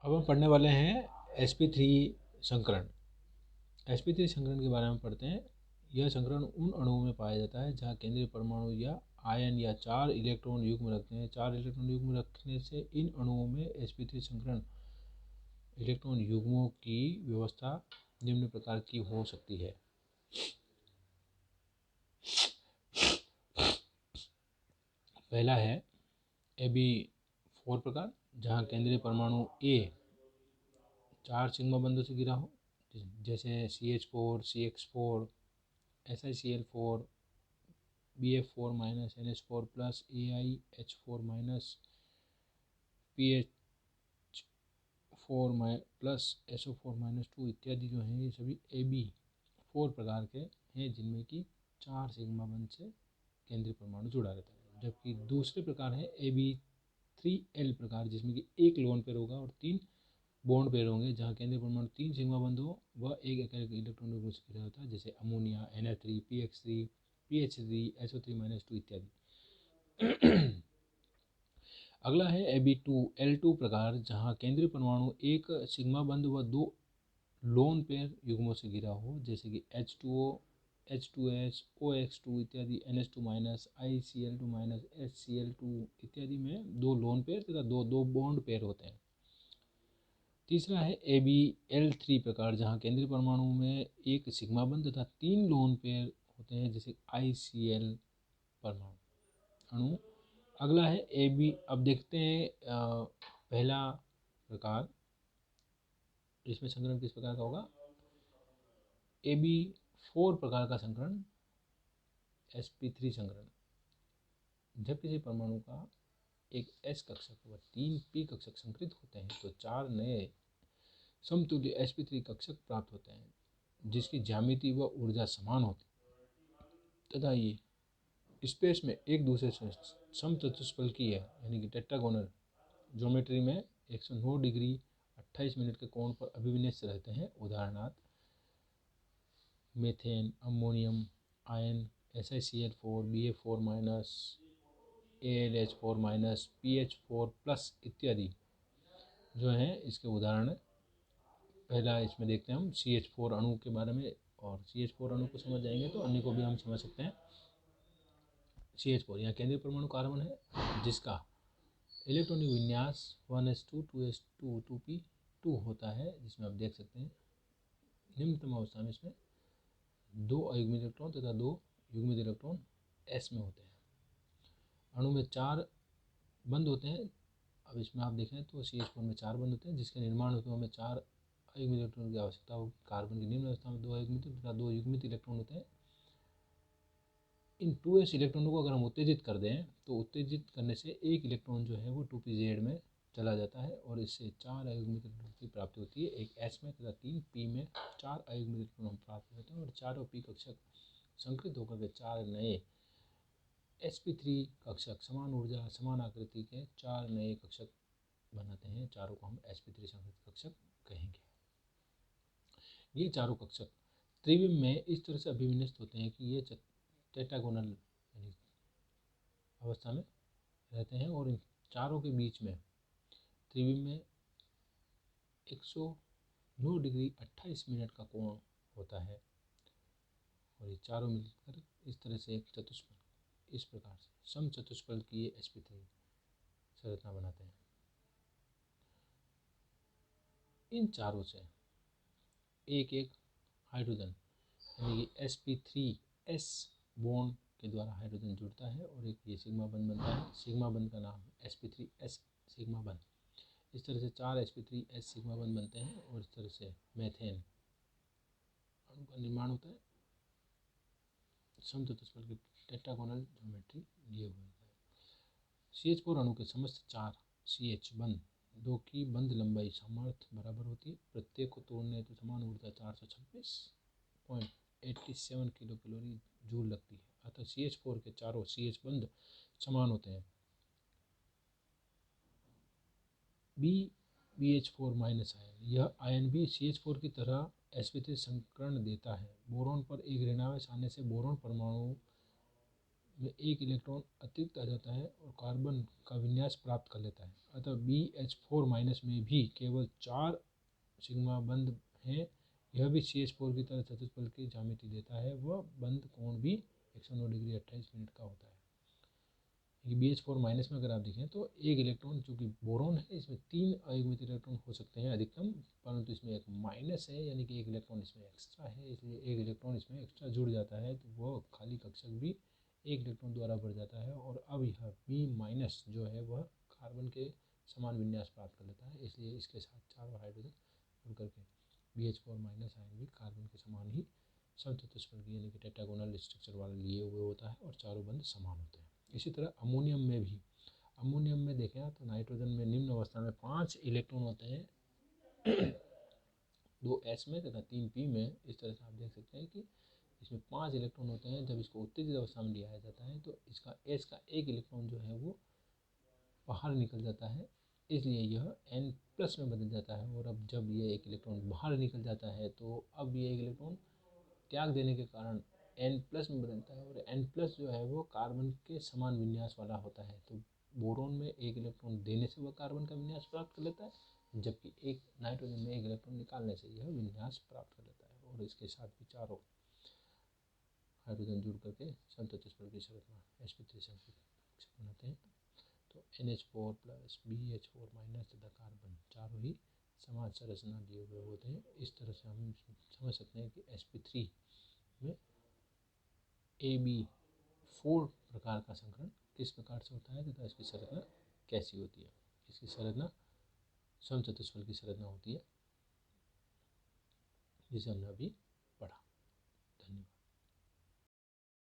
अब हम पढ़ने वाले हैं sp3 संकरण। sp3 संकरण के बारे में पढ़ते हैं। यह संकरण उन अणुओं में पाया जाता है जहाँ केंद्रीय परमाणु या आयन या 4 इलेक्ट्रॉन युग्म रखते हैं। 4 इलेक्ट्रॉन युग्म रखने से इन अणुओं में sp3 संकरण इलेक्ट्रॉन युग्मों की व्यवस्था निम्न प्रकार की हो सकती है। पहला है Ab4 प्रकार, जहाँ केंद्रीय परमाणु A 4 सिग्मा बंधों से घिरा हो, जैसे CH4, CX4, SiCl4, BF4 minus NH4 plus AiH4 minus PH4 plus SO4 minus 2 इत्यादि जो हैं ये सभी Ab4 प्रकार के हैं, जिनमें कि 4 सिग्मा बंध से केंद्रीय परमाणु जुड़ा रहता है। जबकि दूसरे प्रकार है Ab3L प्रकार, जिसमें कि एक लोन पेयर होगा और 3 बॉन्ड पेयर होंगे, जहाँ केंद्रीय परमाणु 3 सिग्मा बंध हो वह एक एकल इलेक्ट्रॉन युग्म से घिरा होता है, जैसे ammonia, NH3, PX3, PH3, SO3 minus 2 इत्यादि। अगला है Ab2L2 प्रकार, जहाँ केंद्रीय परमाणु एक सिग्मा बंध व 2 लोन पेयर युग्मों से घिरा हो, जैसे कि H2O, H2S, OX2 इत्यादि, NH2 minus, ICl2 minus, HCl2 इत्यादि में 2 लोन पेयर तथा 2 बॉन्ड पेयर होते हैं। तीसरा है Ab3L प्रकार, जहाँ केंद्रीय परमाणु में एक सिग्मा बंध तथा 3 लोन पेयर होते हैं, जैसे ICl परमाणु अणु। अगला है अब देखते हैं पहला प्रकार, इसमें संकरण किस प्रकार का होगा। Ab4 प्रकार का संकरण sp3 संकरण। जब किसी परमाणु का एक S कक्षक व 3 P कक्षक संकरित होते हैं तो 4 नए समतुल्य sp3 कक्षक प्राप्त होते हैं, जिसकी ज्यामिति व ऊर्जा समान होती है तथा ये स्पेस में एक दूसरे से समचतुष्फलकीय यानी कि टेट्रागोनल ज्योमेट्री में 109 डिग्री 28 मिनट के कोण पर अभिविन्यस्त रहते हैं। उदाहरणार्थ methane, ammonium ion, SiCl4, BF4 minus, AlH4 minus, PH4 plus इत्यादि जो हैं इसके उदाहरण। पहला इसमें देखते हैं हम CH4 अणु के बारे में, और CH4 अणु को समझ जाएंगे तो अन्य को भी हम समझ सकते हैं। CH4 यहाँ केंद्रीय परमाणु कार्बन है, जिसका इलेक्ट्रॉनिक विन्यास 1s2 2s2 2p2 होता है, जिसमें आप देख सकते हैं निम्नतम अवस्था में इसमें 2 अयुग्मित इलेक्ट्रॉन तथा 2 युग्मित इलेक्ट्रॉन S में होते हैं। अणु में 4 बंध होते हैं। अब इसमें आप देखें तो CH4 में 4 बंध होते हैं, जिसके निर्माण हेतु हमें 4 अयुग्मित इलेक्ट्रॉन की आवश्यकता होगी। कार्बन की निम्न अवस्था में 2 अयुग्मित तथा 2 युग्मित इलेक्ट्रॉन होते हैं। इन 2s इलेक्ट्रॉनों को अगर हम उत्तेजित कर दें तो उत्तेजित करने से एक इलेक्ट्रॉन जो है वो 2pz में चला जाता है और इससे 4 अयुग्मित इलेक्ट्रॉन की प्राप्ति होती है, एक S में तथा 3 P में 4 अयुग्मित इलेक्ट्रॉन हम प्राप्त होते हैं और चारों P कक्षक संकृत होकर के 4 नए sp3 कक्षक समान ऊर्जा समान आकृति के 4 नए कक्षक बनाते हैं। चारों को हम sp3 संकृत कक्षक कहेंगे। ये चारों कक्षक त्रिविम में इस तरह से अभिविन्यस्त होते हैं कि ये टेट्रागोनल अवस्था में रहते हैं और इन चारों के बीच में त्रिविम में 109 डिग्री 28 मिनट का कोण होता है और ये चारों मिलकर इस तरह से एक चतुष्फलक, इस प्रकार से समचतुष्फलकीय sp3 संरचना बनाते हैं। इन चारों से एक एक हाइड्रोजन यानी कि sp3s बॉन्ड के द्वारा हाइड्रोजन जुड़ता है और एक ये सिग्मा बंध बनता है। सिग्मा बंध का नाम sp3s सिग्मा बंध। इस तरह से 4 sp3s सिग्मा बंध बनते हैं और इस तरह से मेथेन अणु का निर्माण होता है समचतुष्फलक की टेट्रागोनल ज्योमेट्री लिए हुए होता है। CH4 अणु के समस्त 4 CH बंध दो की बंध लंबाई सामर्थ्य बराबर होती है। प्रत्येक को तोड़ने तो समान ऊर्जा 426.87 किलो कैलोरी जूल लगती है। अतः CH4 के चारों CH बंध समान होते हैं। BH4 माइनस आयन, यह आयन भी CH4 की तरह sp3 संकरण देता है। बोरॉन पर एक ऋणावेश आने से बोरॉन परमाणु में एक इलेक्ट्रॉन अतिरिक्त आ जाता है और कार्बन का विन्यास प्राप्त कर लेता है। अतः BH4 माइनस में भी केवल 4 सिग्मा बंध हैं। यह भी CH4 की तरह चतुष्फलक की ज्यामिति देता है। वह बंध कोण भी 109 डिग्री 28 मिनट का होता है। ये BH4 माइनस में अगर आप देखें तो एक इलेक्ट्रॉन, चूँकि बोरोन है, इसमें 3 अयुग्मित इलेक्ट्रॉन हो सकते हैं अधिकतम, परंतु इसमें एक माइनस है, यानी कि एक इलेक्ट्रॉन इसमें एक्स्ट्रा है, इसलिए एक इलेक्ट्रॉन इसमें एक्स्ट्रा जुड़ जाता है, तो वो खाली कक्षक भी एक इलेक्ट्रॉन द्वारा बढ़ जाता है। और अब यह B माइनस जो है वह कार्बन के समान विन्यास प्राप्त कर लेता है, इसलिए इसके साथ चारों हाइड्रोजन जुड़ करके BH4 माइनस आयन भी कार्बन के समान ही समचतुष्फलकीय यानी कि टेट्रागोनल स्ट्रक्चर वाला लिए हुए होता है और चारों बंध समान होते हैं। इसी तरह अमोनियम में भी, अमोनियम में देखें तो नाइट्रोजन में निम्न अवस्था में 5 इलेक्ट्रॉन होते हैं 2 S में तथा 3 P में। इस तरह से आप देख सकते हैं कि इसमें 5 इलेक्ट्रॉन होते हैं। जब इसको उत्तेजित अवस्था में लिया जाता है तो इसका S का एक इलेक्ट्रॉन जो है वो बाहर निकल जाता है, इसलिए यह N+ में बदल जाता है। और अब जब ये एक इलेक्ट्रॉन बाहर निकल जाता है तो अब ये एक इलेक्ट्रॉन त्याग देने के कारण N+ में बदलता है, और N+ जो है वो कार्बन के समान विन्यास वाला होता है। तो बोरोन में एक इलेक्ट्रॉन देने से वह कार्बन का विन्यास प्राप्त कर लेता है, जबकि एक नाइट्रोजन में एक इलेक्ट्रॉन निकालने से यह विन्यास प्राप्त कर लेता है। और इसके साथ भी चारों हाइड्रोजन जुड़ करके समचतुष्फलकीय संरचना sp3 कक्षक बनाते हैं। तो NH4 प्लस BH4 माइनस तथा कार्बन चारों ही समान संरचना लिए हुए होते हैं। इस तरह से हम समझ सकते हैं कि sp3 में AB4 प्रकार का संकरण किस प्रकार से होता है तथा इसकी संरचना कैसी होती है। इसकी संरचना समचतुष्फलकीय की संरचना होती है, जिसे हमने अभी